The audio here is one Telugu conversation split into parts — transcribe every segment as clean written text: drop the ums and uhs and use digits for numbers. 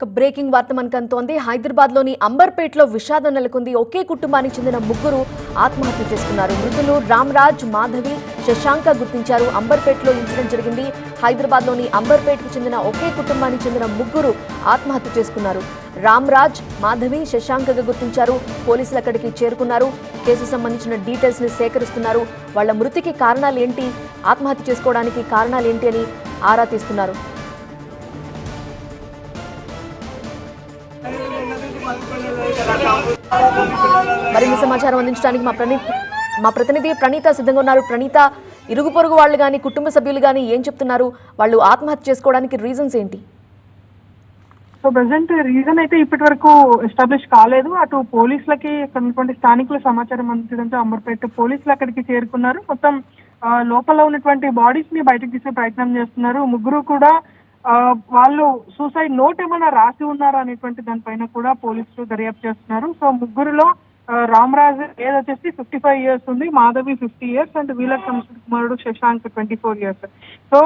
బ్రేకింగ్ వార్త మనకు అందుతోంది. హైదరాబాద్లోని అంబర్పేటలో విషాదం నెలకొంది. ఒకే కుటుంబానికి చెందిన ముగ్గురు ఆత్మహత్య చేసుకున్నారు. మృతులు రామ్రాజ్, మాధవి, శశాంక గుర్తించారు. అంబర్పేటలో ఇన్సిడెంట్ జరిగింది. హైదరాబాద్లోని అంబర్పేటకు చెందిన ఒకే కుటుంబానికి చెందిన ముగ్గురు ఆత్మహత్య చేసుకున్నారు. రామ్రాజ్, మాధవి, శశాంకగా గుర్తించారు. పోలీసులు అక్కడికి చేరుకున్నారు. కేసు సంబంధించిన డీటెయిల్స్ ని సేకరిస్తున్నారు. వాళ్ళ మృతికి కారణాలు ఏంటి, ఆత్మహత్య చేసుకోవడానికి కారణాలు ఏంటి అని ఆరా తీస్తున్నారు. మరిన్ని సమాచారం అందించడానికి మా ప్రతినిధి ప్రణీత సిద్ధంగా ఉన్నారు. ప్రణీత, ఇరుగు పొరుగు వాళ్ళు కానీ కుటుంబ సభ్యులు కానీ ఏం చెప్తున్నారు? వాళ్ళు ఆత్మహత్య చేసుకోవడానికి రీజన్స్ ఏంటి? సో ప్రెసెంట్ రీజన్ అయితే ఇప్పటి వరకు ఎస్టాబ్లిష్ కాలేదు. అటు పోలీసులకి ఉన్నటువంటి స్థానికుల సమాచారం అందించడంతో అంబర్పేట పోలీసులు అక్కడికి చేరుకున్నారు. మొత్తం లోపల ఉన్నటువంటి బాడీస్ ని బయటకు తీసే ప్రయత్నం చేస్తున్నారు. ముగ్గురు కూడా వాళ్ళు సూసైడ్ నోట్ ఏమైనా రాసి ఉన్నారా అనేటువంటి దానిపైన కూడా పోలీసులు దర్యాప్తు చేస్తున్నారు. సో ముగ్గురులో రామరాజ్ ఏజ్ వచ్చేసి 55 years ఉంది, మాధవి 50 years అండ్ వీళ్ళకి సంబంధించిన కుమారుడు Shashank 24 years. So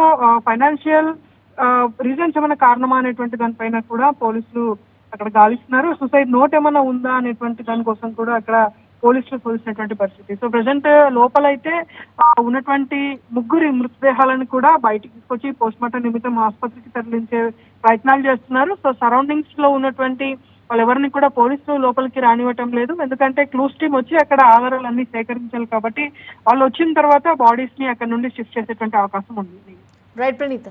financial reasons ఏమైనా కారణమా అనేటువంటి దానిపైన కూడా పోలీసులు అక్కడ గాలిస్తున్నారు. సూసైడ్ నోట్ ఏమైనా ఉందా అనేటువంటి దానికోసం కూడా అక్కడ పోలీసులు పోల్చినటువంటి పరిస్థితి. సో ప్రెసెంట్ లోపలైతే ఉన్నటువంటి ముగ్గురి మృతదేహాలను కూడా బయటికి తీసుకొచ్చి పోస్ట్ మార్టం నిమిత్తం ఆసుపత్రికి తరలించే ప్రయత్నాలు చేస్తున్నారు. సో సరౌండింగ్స్ లో ఉన్నటువంటి వాళ్ళెవరిని కూడా పోలీసులు లోపలికి రానివ్వటం లేదు. ఎందుకంటే క్లూస్ టీమ్ వచ్చి అక్కడ ఆధారాలన్నీ సేకరించాలి కాబట్టి వాళ్ళు వచ్చిన తర్వాత బాడీస్ ని అక్కడ నుండి షిఫ్ట్ చేసేటువంటి అవకాశం ఉంది. రైట్ ప్రణీత.